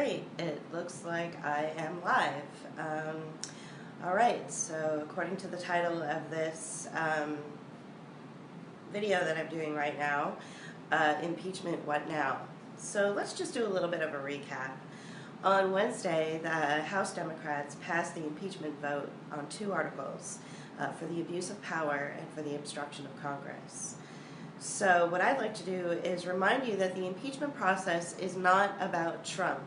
Great, it looks like I am live. Alright, so according to the title of this video that I'm doing right now, Impeachment, What Now? So let's just do a little bit of a recap. On Wednesday, the House Democrats passed the impeachment vote on two articles for the abuse of power and for the obstruction of Congress. So what I'd like to do is remind you that the impeachment process is not about Trump.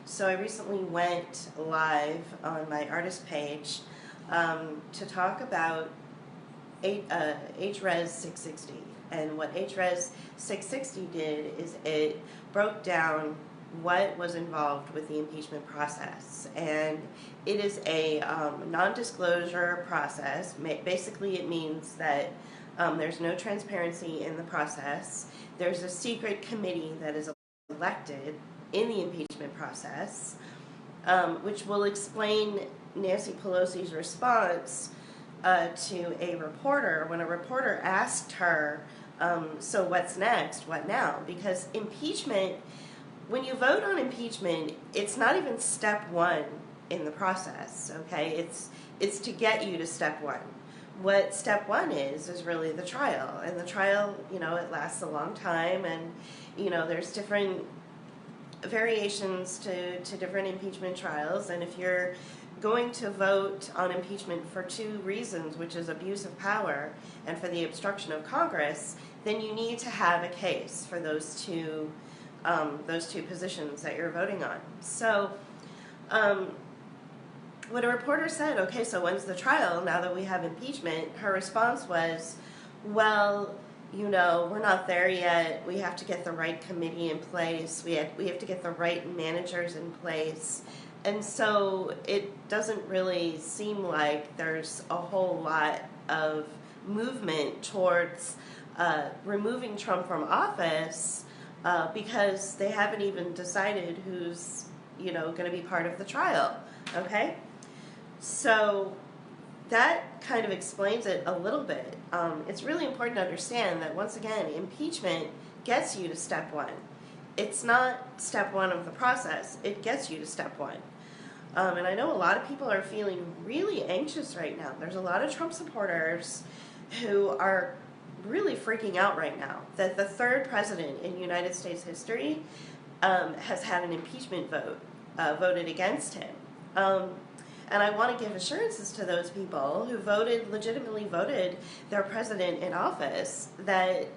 So I recently went live on my artist page to talk about HRES 660. And what HRES 660 did is it broke down what was involved with the impeachment process. And it is a non-disclosure process. Basically, it means that there's no transparency in the process. There's a secret committee that is elected in the impeachment process, which will explain Nancy Pelosi's response to a reporter when a reporter asked her, so what's next, what now? Because impeachment, when you vote on impeachment, it's not even step one in the process, okay? It's to get you to step one. What step one is really the trial. And the trial, it lasts a long time, and, there's different variations to different impeachment trials. And if you're going to vote on impeachment for two reasons, which is abuse of power and for the obstruction of Congress, then you need to have a case for those two positions that you're voting on. So, when a reporter said, okay, so when's the trial now that we have impeachment, her response was, well, we're not there yet. We have to get the right committee in place. We have to get the right managers in place. And so it doesn't really seem like there's a whole lot of movement towards removing Trump from office because they haven't even decided who's, going to be part of the trial, okay? So that kind of explains it a little bit. It's really important to understand that, once again, impeachment gets you to step one. It's not step one of the process. It gets you to step one. And I know a lot of people are feeling really anxious right now. There's a lot of Trump supporters who are really freaking out right now that the third president in United States history has had an impeachment vote voted against him. And I want to give assurances to those people who legitimately voted their president in office that,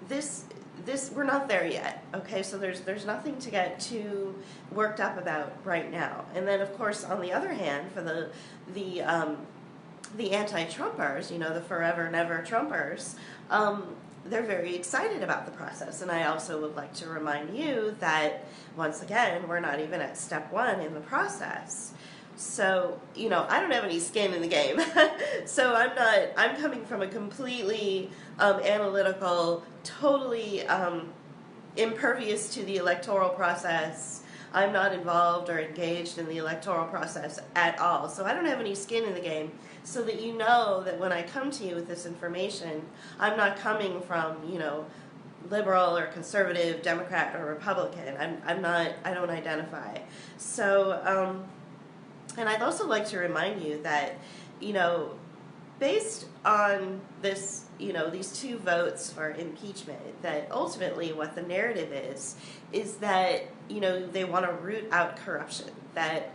this we're not there yet. Okay, so there's nothing to get too worked up about right now. And then, of course, on the other hand, for the anti-Trumpers, the forever never Trumpers, they're very excited about the process. And I also would like to remind you that, once again, we're not even at step one in the process. So, I don't have any skin in the game. So I'm coming from a completely analytical, totally impervious to the electoral process. I'm not involved or engaged in the electoral process at all. So I don't have any skin in the game, so that you know that when I come to you with this information, I'm not coming from, liberal or conservative, Democrat or Republican. I don't identify. So, and I'd also like to remind you that, based on this, these two votes for impeachment, that ultimately what the narrative is that, they want to root out corruption, that,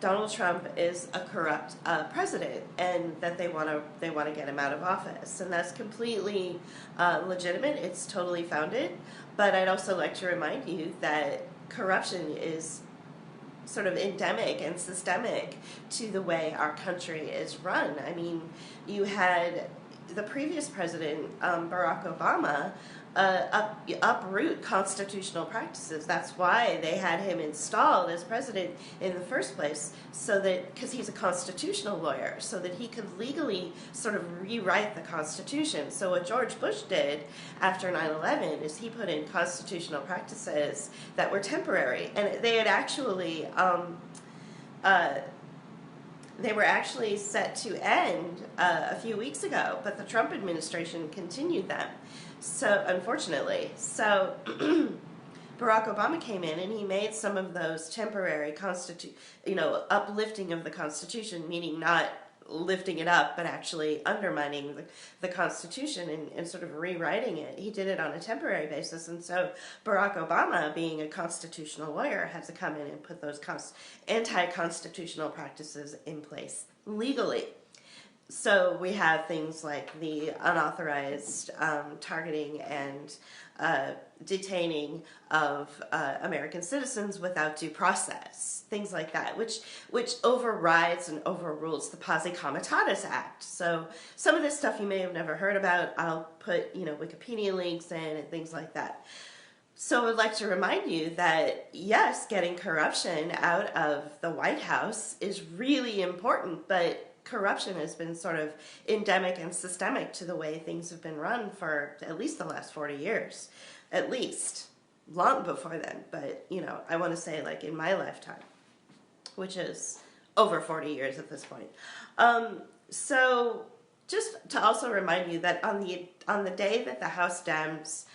Donald Trump is a corrupt president, and that they want to get him out of office. And that's completely legitimate. It's totally founded. But I'd also like to remind you that corruption is sort of endemic and systemic to the way our country is run. I mean, you had the previous president, Barack Obama, uproot constitutional practices. That's why they had him installed as president in the first place, because he's a constitutional lawyer, so that he could legally sort of rewrite the Constitution. So what George Bush did after 9/11 is he put in constitutional practices that were temporary, and they had actually they were actually set to end a few weeks ago, but the Trump administration continued them. So, unfortunately, Barack Obama came in and he made some of those temporary uplifting of the Constitution, meaning not lifting it up, but actually undermining the Constitution and sort of rewriting it. He did it on a temporary basis, and so Barack Obama, being a constitutional lawyer, had to come in and put those anti-constitutional practices in place legally. So we have things like the unauthorized targeting and detaining of American citizens without due process, things like that, which overrides and overrules the Posse Comitatus Act. So some of this stuff you may have never heard about. I'll put Wikipedia links in and things like that. So I would like to remind you that, yes, getting corruption out of the White House is really important, but corruption has been sort of endemic and systemic to the way things have been run for at least the last 40 years. At least. Long before then, but, I want to say, like, in my lifetime, which is over 40 years at this point. So just to also remind you that on the day that the House Dems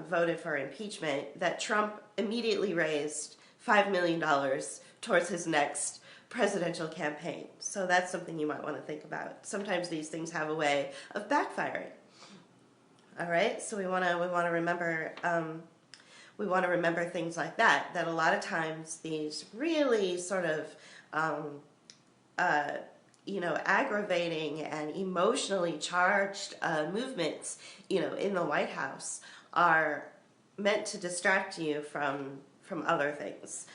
voted for impeachment, that Trump immediately raised $5 million towards his next presidential campaign. So that's something you might want to think about. Sometimes these things have a way of backfiring. All right, so we want to remember things like that. That a lot of times these really sort of aggravating and emotionally charged movements, in the White House are meant to distract you from other things,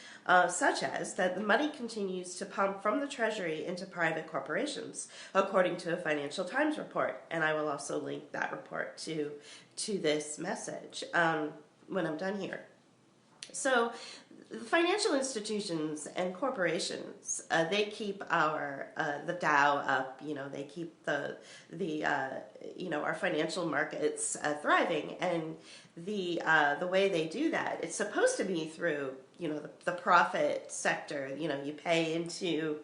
such as that the money continues to pump from the Treasury into private corporations, according to a Financial Times report. And I will also link that report to this message when I'm done here. So the financial institutions and corporations, they keep the Dow up. They keep the our financial markets thriving, and the way they do that, it's supposed to be through the profit sector. You pay into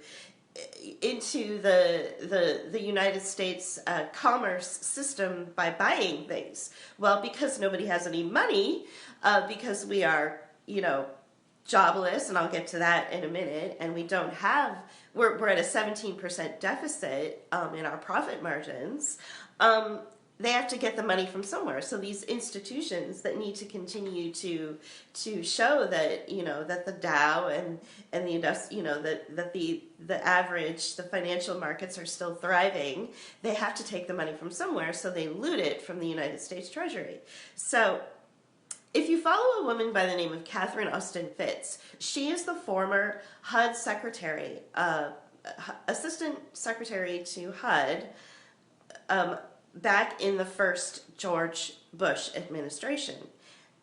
the United States commerce system by buying things. Well, because nobody has any money, because we are jobless, and I'll get to that in a minute, and we're at a 17% deficit in our profit margins. They have to get the money from somewhere. So these institutions that need to continue to show that that the Dow and the that the average, the financial markets are still thriving, they have to take the money from somewhere. So they loot it from the United States Treasury. So if you follow a woman by the name of Catherine Austin Fitts, she is the former HUD secretary, assistant secretary to HUD, back in the first George Bush administration.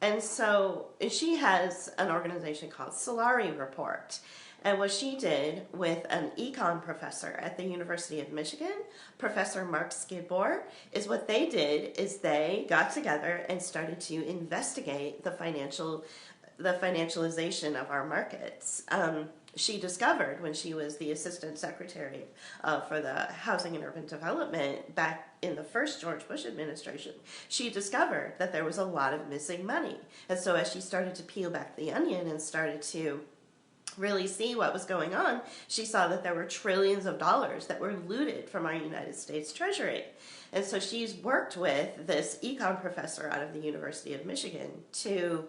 And so she has an organization called Solarireport. And what she did with an econ professor at the University of Michigan, Professor Mark Skidmore, is what they did is they got together and started to investigate the financialization of our markets. She discovered, when she was the assistant secretary for the Housing and Urban Development back in the first George Bush administration, she discovered that there was a lot of missing money. And so as she started to peel back the onion and started to really see what was going on, she saw that there were trillions of dollars that were looted from our United States Treasury. And so she's worked with this econ professor out of the University of Michigan to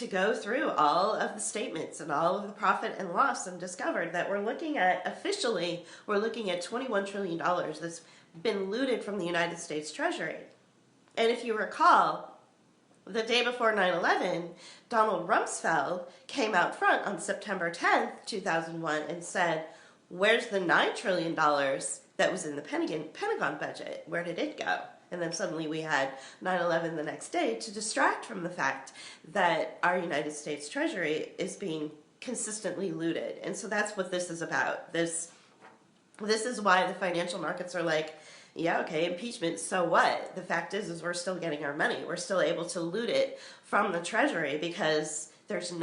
go through all of the statements and all of the profit and loss, and discovered that we're looking at $21 trillion that's been looted from the United States Treasury. And if you recall, the day before 9/11, Donald Rumsfeld came out front on September 10th, 2001 and said, where's the $9 trillion that was in the Pentagon budget? Where did it go? And then suddenly we had 9/11 the next day to distract from the fact that our United States Treasury is being consistently looted. And so that's what this is about. This is why the financial markets are like, yeah, okay, impeachment, so what? The fact is we're still getting our money. We're still able to loot it from the Treasury because there's a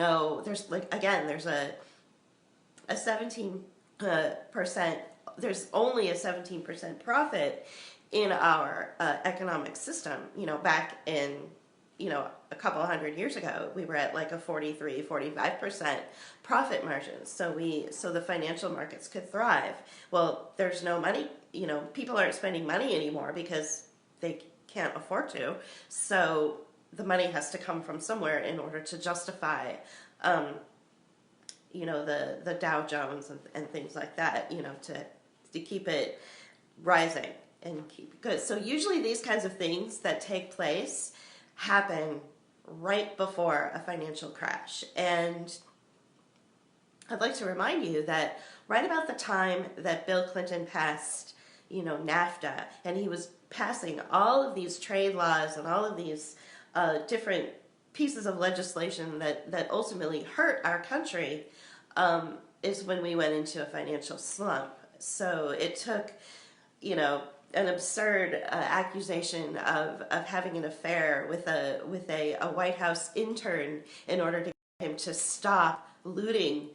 17%, there's only a 17% profit in our economic system. Back in a couple hundred years ago, we were at like a 43, 45% profit margins. So the financial markets could thrive. Well, there's no money, people aren't spending money anymore because they can't afford to. So the money has to come from somewhere in order to justify, the Dow Jones and things like that, to keep it rising and keep it good. So usually these kinds of things that take place happen right before a financial crash. And I'd like to remind you that right about the time that Bill Clinton passed, NAFTA, and he was passing all of these trade laws and all of these different pieces of legislation that ultimately hurt our country, is when we went into a financial slump. So it took, an absurd accusation of having an affair with a White House intern in order to get him to stop looting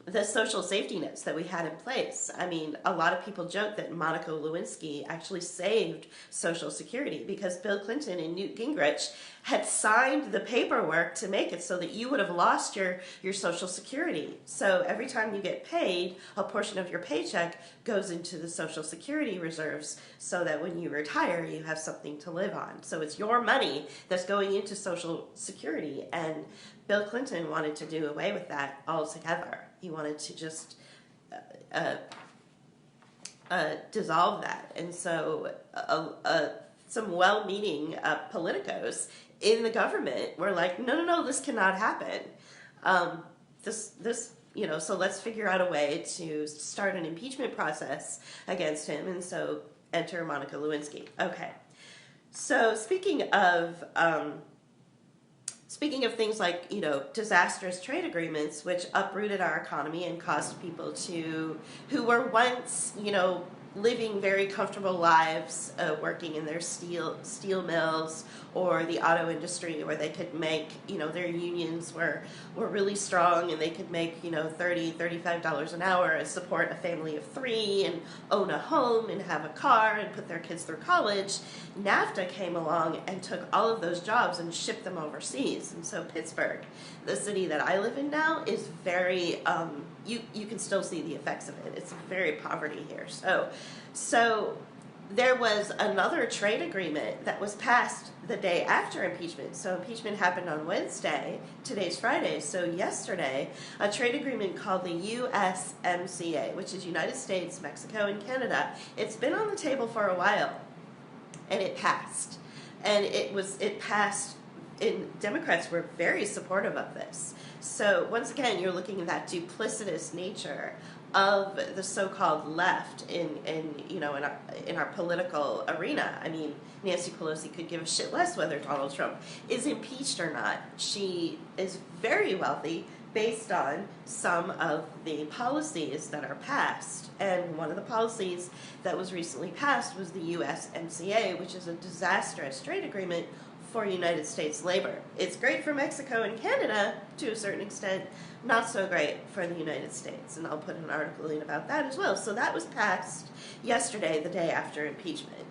the social safety nets that we had in place. I mean, a lot of people joke that Monica Lewinsky actually saved Social Security because Bill Clinton and Newt Gingrich had signed the paperwork to make it so that you would have lost your Social Security. So every time you get paid, a portion of your paycheck goes into the Social Security reserves so that when you retire, you have something to live on. So it's your money that's going into Social Security, and Bill Clinton wanted to do away with that altogether. He wanted to just dissolve that. And so some well-meaning politicos in the government were like, no, this cannot happen. So let's figure out a way to start an impeachment process against him. And so enter Monica Lewinsky. Okay. So speaking of things like, disastrous trade agreements, which uprooted our economy and caused people who were once, living very comfortable lives, working in their steel mills or the auto industry where they could make, their unions were really strong and they could make, $30, $35 an hour and support a family of 3 and own a home and have a car and put their kids through college. NAFTA came along and took all of those jobs and shipped them overseas. And so Pittsburgh, the city that I live in now, is very, you can still see the effects of it. It's very poverty here. So there was another trade agreement that was passed the day after impeachment. So impeachment happened on Wednesday. Today's Friday. So yesterday, a trade agreement called the USMCA, which is United States, Mexico, and Canada. It's been on the table for a while, and it passed. And it passed, and Democrats were very supportive of this. So once again, you're looking at that duplicitous nature of the so-called left in our political arena. I mean, Nancy Pelosi could give a shit less whether Donald Trump is impeached or not. She is very wealthy based on some of the policies that are passed. And one of the policies that was recently passed was the USMCA, which is a disastrous trade agreement for United States labor. It's great for Mexico and Canada to a certain extent, not so great for the United States. And I'll put an article in about that as well. So that was passed yesterday, the day after impeachment.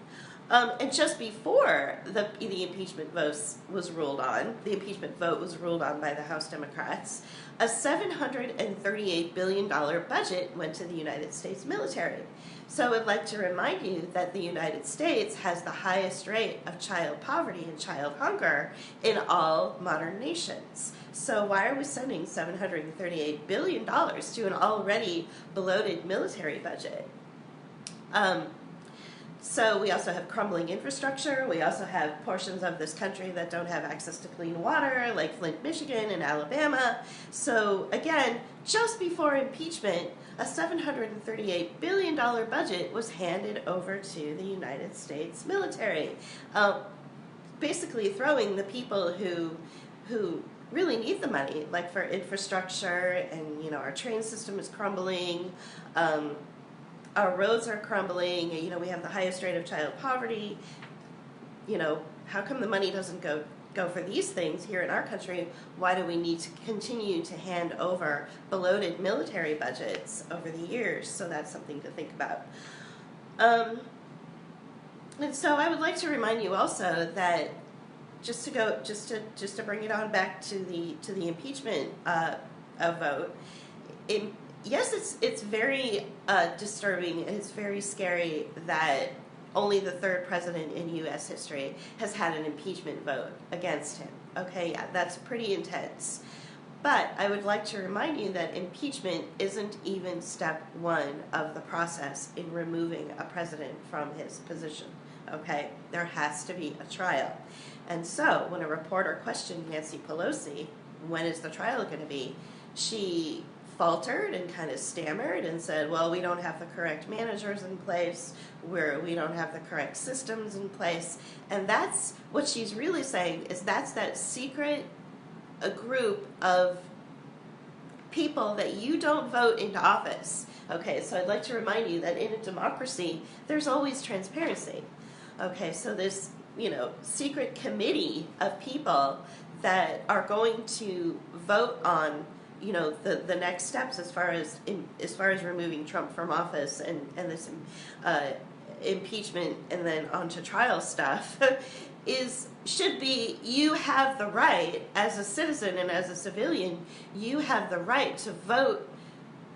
And just before the impeachment vote was ruled on, by the House Democrats, a $738 billion budget went to the United States military. So I'd like to remind you that the United States has the highest rate of child poverty and child hunger in all modern nations. So why are we sending $738 billion to an already bloated military budget? So we also have crumbling infrastructure. We also have portions of this country that don't have access to clean water, like Flint, Michigan, and Alabama. So again, just before impeachment, a $738 billion budget was handed over to the United States military, basically throwing the people who really need the money, like for infrastructure, and our train system is crumbling. Our roads are crumbling. We have the highest rate of child poverty. How come the money doesn't go for these things here in our country? Why do we need to continue to hand over bloated military budgets over the years? So that's something to think about. And so I would like to remind you also that just to bring it on back to the impeachment vote. Yes, it's very disturbing, and it's very scary that only the third president in U.S. history has had an impeachment vote against him. Okay, yeah, that's pretty intense. But I would like to remind you that impeachment isn't even step one of the process in removing a president from his position. Okay, there has to be a trial. And so when a reporter questioned Nancy Pelosi, when is the trial going to be, she faltered and kind of stammered and said, well, we don't have the correct managers in place, we don't have the correct systems in place. And that's what she's really saying, is that's that secret group of people that you don't vote into office. Okay, so I'd like to remind you that in a democracy, there's always transparency. Okay, so this, secret committee of people that are going to vote on the next steps as far as removing Trump from office and this impeachment and then onto trial stuff should be, you have the right as a citizen and as a civilian, you have the right to vote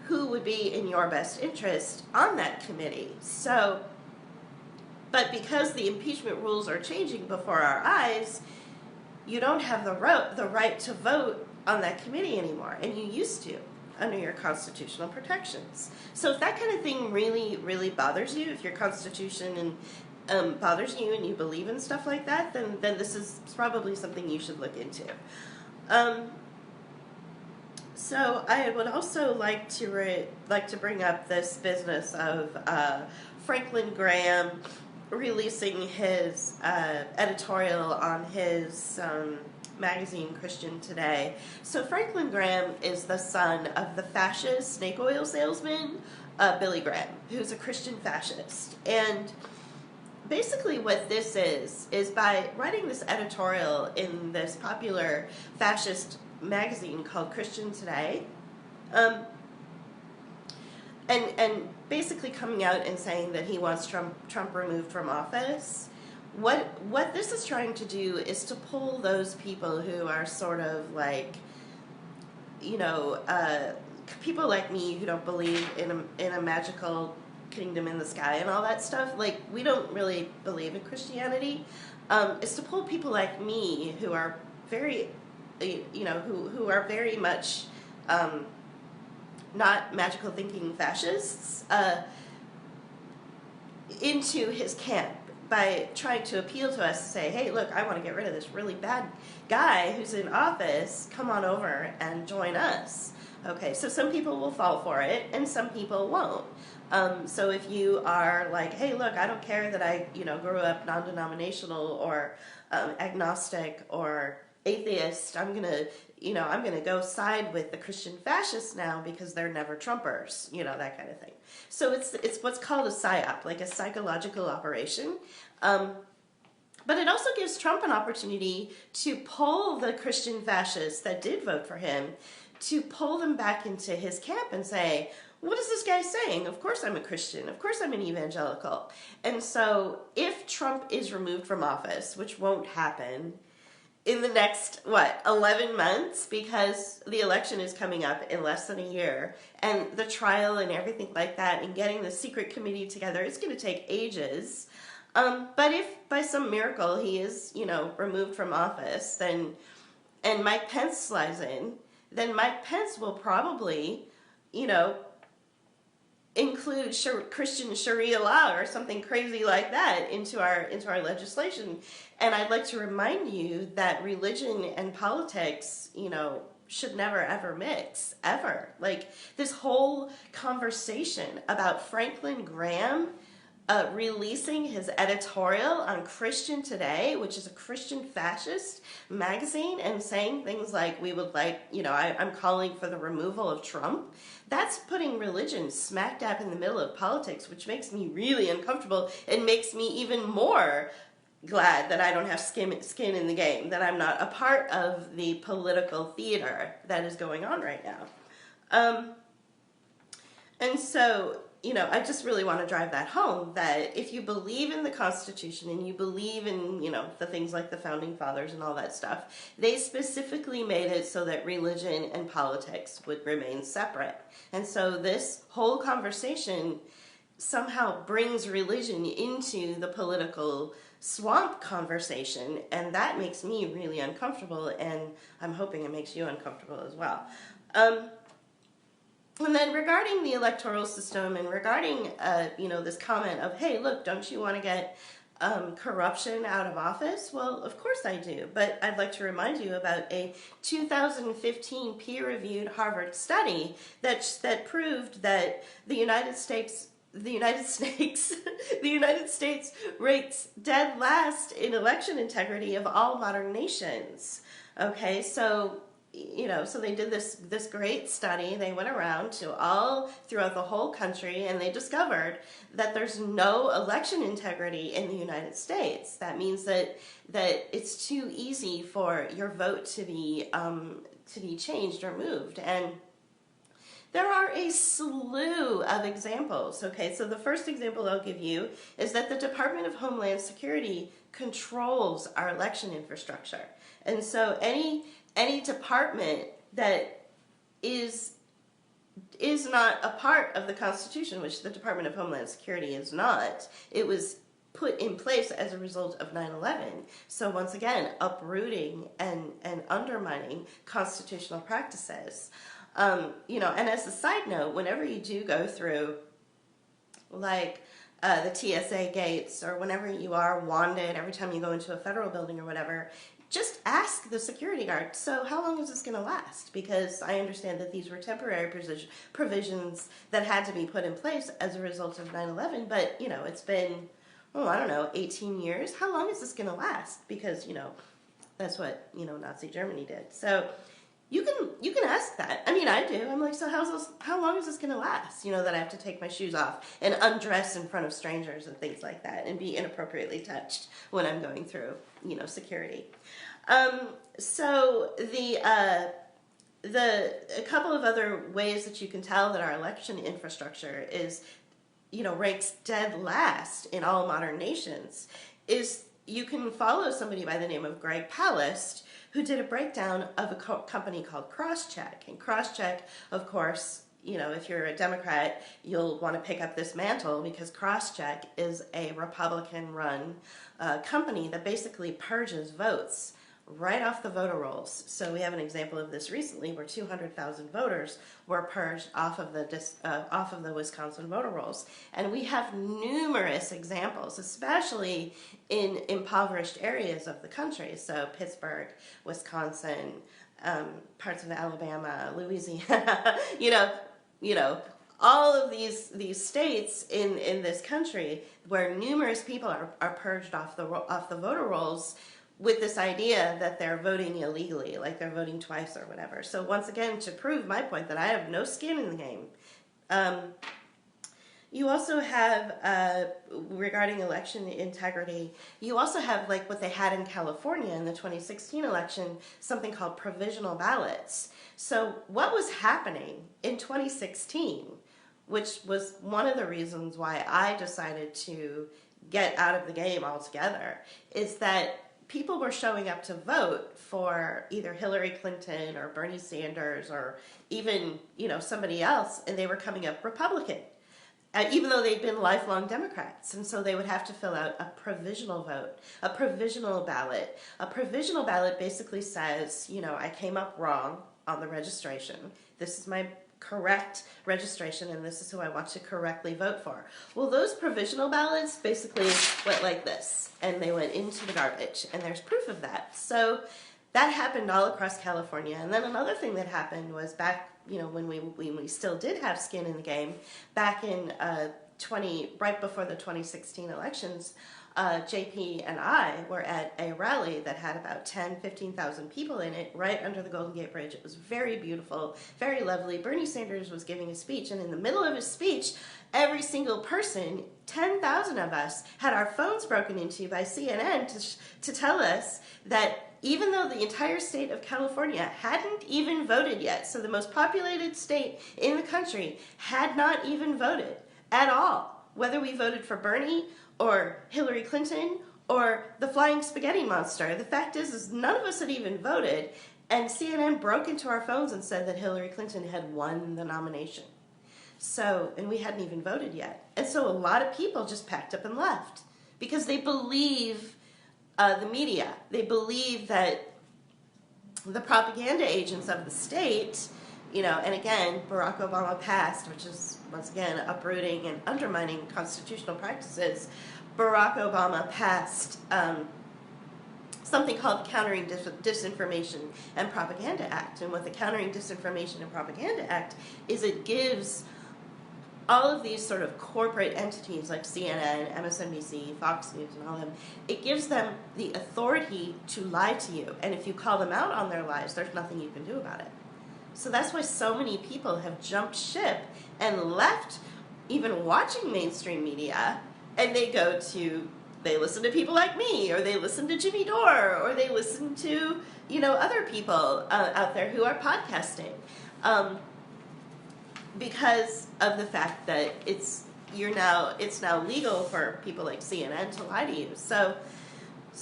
who would be in your best interest on that committee. So, but because the impeachment rules are changing before our eyes, you don't have the right to vote on that committee anymore, and you used to under your constitutional protections. So if that kind of thing really, really bothers you, if your constitution bothers you and you believe in stuff like that, then this is probably something you should look into. So I would also like to bring up this business of Franklin Graham releasing his editorial on his magazine Christian Today. So Franklin Graham is the son of the fascist snake oil salesman Billy Graham, who's a Christian fascist. And basically what this is by writing this editorial in this popular fascist magazine called Christian Today, and basically coming out and saying that he wants Trump removed from office. What this is trying to do is to pull those people who are sort of like, people like me who don't believe in a magical kingdom in the sky and all that stuff. Like, we don't really believe in Christianity. Is to pull people like me who are very, who are very much not magical thinking fascists into his camp, by trying to appeal to us to say, hey, look, I want to get rid of this really bad guy who's in office. Come on over and join us. Okay, so some people will fall for it, and some people won't. So if you are like, hey, look, I don't care that I, grew up non-denominational or agnostic or atheist, I'm gonna go side with the Christian fascists now because they're never Trumpers, that kind of thing. So it's what's called a psyop, like a psychological operation. But it also gives Trump an opportunity to pull the Christian fascists that did vote for him, to pull them back into his camp and say, what is this guy saying? Of course I'm a Christian. Of course I'm an evangelical. And so if Trump is removed from office, which won't happen in the next, 11 months, because the election is coming up in less than a year, and the trial and everything like that, and getting the secret committee together, it's going to take ages. But if by some miracle he is, removed from office, and Mike Pence slides in, then Mike Pence will probably, include Christian Sharia law or something crazy like that into our legislation. And I'd like to remind you that religion and politics, should never ever mix, ever. Like, this whole conversation about Franklin Graham releasing his editorial on Christian Today, which is a Christian fascist magazine, and saying things like, we would like, I'm calling for the removal of Trump. That's putting religion smack dab in the middle of politics, which makes me really uncomfortable and makes me even more glad that I don't have skin in the game, that I'm not a part of the political theater that is going on right now. And so I just really want to drive that home, that if you believe in the Constitution and you believe in, the things like the Founding Fathers and all that stuff, they specifically made it so that religion and politics would remain separate. And so this whole conversation somehow brings religion into the political swamp conversation, and that makes me really uncomfortable, and I'm hoping it makes you uncomfortable as well. And then regarding the electoral system and regarding, this comment of, hey, look, don't you want to get corruption out of office? Well, of course I do, but I'd like to remind you about a 2015 peer-reviewed Harvard study that proved that the United States rates dead last in election integrity of all modern nations. Okay, so they did this great study. They went around throughout the whole country, and they discovered that there's no election integrity in the United States. That means that it's too easy for your vote to be changed or moved. And there are a slew of examples. Okay, so the first example I'll give you is that the Department of Homeland Security controls our election infrastructure. And so any department that is not a part of the Constitution, which the Department of Homeland Security is not, it was put in place as a result of 9/11. So once again, uprooting and undermining constitutional practices. And as a side note, whenever you do go through, like, the TSA gates, or whenever you are wanded, every time you go into a federal building or whatever, just ask the security guard, so how long is this going to last? Because I understand that these were temporary provisions that had to be put in place as a result of 9/11, but, it's been, 18 years. How long is this going to last? Because, that's what, Nazi Germany did. So you can ask that. I mean, I do. I'm like, so how long is this going to last? That I have to take my shoes off and undress in front of strangers and things like that, and be inappropriately touched when I'm going through, security. So a couple of other ways that you can tell that our election infrastructure is, ranks dead last in all modern nations is you can follow somebody by the name of Greg Palast, who did a breakdown of a company called Crosscheck. And Crosscheck, of course, if you're a Democrat, you'll want to pick up this mantle, because Crosscheck is a Republican-run company that basically purges votes right off the voter rolls. So we have an example of this recently, where 200,000 voters were purged off of the Wisconsin voter rolls, and we have numerous examples, especially in impoverished areas of the country. So Pittsburgh, Wisconsin, parts of Alabama, Louisiana, all of these states in this country where numerous people are purged off the voter rolls, with this idea that they're voting illegally, like they're voting twice or whatever. So once again, to prove my point that I have no skin in the game, you also have, regarding election integrity, you also have, like what they had in California in the 2016 election, something called provisional ballots. So what was happening in 2016, which was one of the reasons why I decided to get out of the game altogether, is that people were showing up to vote for either Hillary Clinton or Bernie Sanders or even, somebody else, and they were coming up Republican, even though they'd been lifelong Democrats. And so they would have to fill out a provisional vote, a provisional ballot. A provisional ballot basically says, I came up wrong on the registration. This is my correct registration, and this is who I want to correctly vote for. Well, those provisional ballots basically went like this, and they went into the garbage, and there's proof of that. So that happened all across California. And then another thing that happened was back, when we still did have skin in the game, back in right before the 2016 elections, JP and I were at a rally that had about 15,000 people in it, right under the Golden Gate Bridge. It was very beautiful, very lovely. Bernie Sanders was giving a speech, and in the middle of his speech, every single person, 10,000 of us, had our phones broken into by CNN to tell us that even though the entire state of California hadn't even voted yet, so the most populated state in the country had not even voted, at all. Whether we voted for Bernie or Hillary Clinton or the flying spaghetti monster, the fact is none of us had even voted, and CNN broke into our phones and said that Hillary Clinton had won the nomination. So, and we hadn't even voted yet. And so a lot of people just packed up and left because they believe the media. They believe that the propaganda agents of the state, and again, Barack Obama passed, which is, once again, uprooting and undermining constitutional practices. Barack Obama passed something called the Countering Disinformation and Propaganda Act. And what the Countering Disinformation and Propaganda Act is, it gives all of these sort of corporate entities like CNN, MSNBC, Fox News, and all of them, it gives them the authority to lie to you. And if you call them out on their lies, there's nothing you can do about it. So that's why so many people have jumped ship and left even watching mainstream media, and they listen to people like me, or they listen to Jimmy Dore, or they listen to, other people out there who are podcasting. Because of the fact that it's now legal for people like CNN to lie to you. So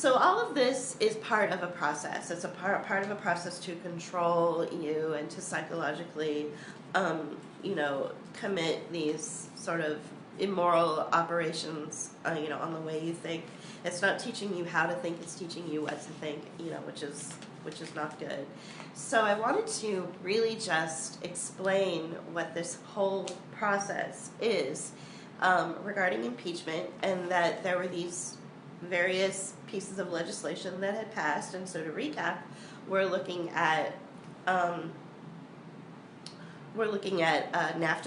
all of this is part of a process. It's a part of a process to control you and to psychologically, commit these sort of immoral operations, on the way you think. It's not teaching you how to think, it's teaching you what to think, which is not good. So I wanted to really just explain what this whole process is regarding impeachment, and that there were these various pieces of legislation that had passed. And so to recap, we're looking at NAFTA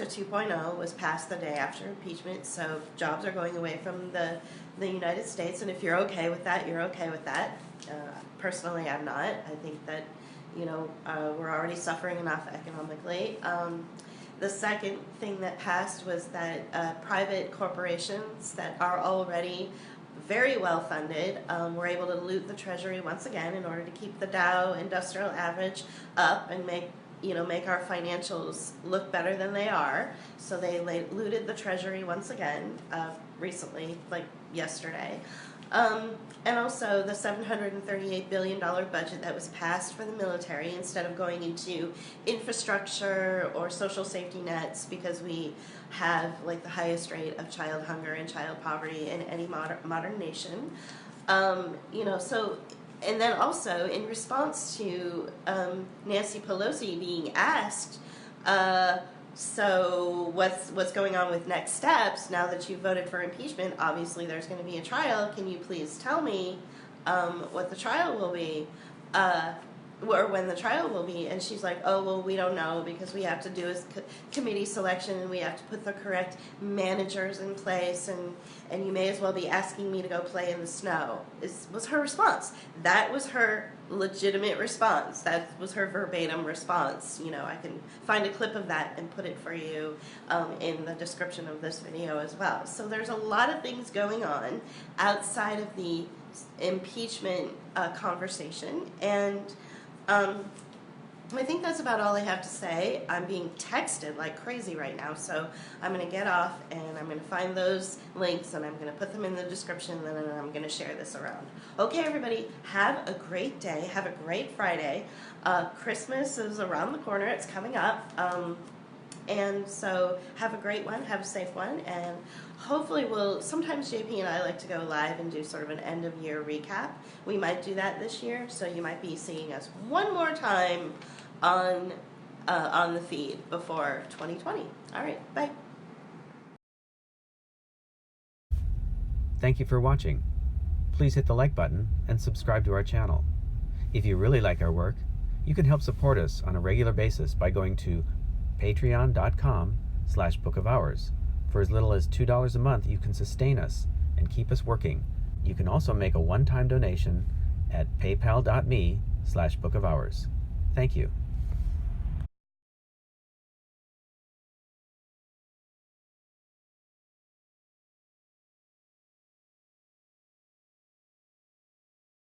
2.0 was passed the day after impeachment, so jobs are going away from the United States, and if you're okay with that, you're okay with that. Personally, I'm not. I think that, we're already suffering enough economically. The second thing that passed was that private corporations that are already very well funded were able to loot the Treasury once again in order to keep the Dow Industrial Average up and make our financials look better than they are. So they looted the Treasury once again recently, like yesterday. And also the $738 billion budget that was passed for the military, instead of going into infrastructure or social safety nets, because we have like the highest rate of child hunger and child poverty in any modern nation. And then also, in response to Nancy Pelosi being asked, so what's going on with next steps now that you voted for impeachment? Obviously, there's going to be a trial. Can you please tell me what the trial will be, or when the trial will be? And she's like, oh, well, we don't know, because we have to do a committee selection, and we have to put the correct managers in place, and you may as well be asking me to go play in the snow, was her response. That was her legitimate response. That was her verbatim response. I can find a clip of that and put it for you in the description of this video as well. So there's a lot of things going on outside of the impeachment conversation, and I think that's about all I have to say. I'm being texted like crazy right now, so I'm going to get off and I'm going to find those links and I'm going to put them in the description, and then I'm going to share this around. Okay, everybody, have a great day. Have a great Friday. Christmas is around the corner. It's coming up. And so have a great one. Have a safe one. And hopefully sometimes JP and I like to go live and do sort of an end-of-year recap. We might do that this year, so you might be seeing us one more time on the feed before 2020. All right, bye. Thank you for watching. Please hit the like button and subscribe to our channel. If you really like our work, you can help support us on a regular basis by going to patreon.com/bookofhours. For as little as $2 a month, you can sustain us and keep us working. You can also make a one-time donation at paypal.me/bookofhours. Thank you.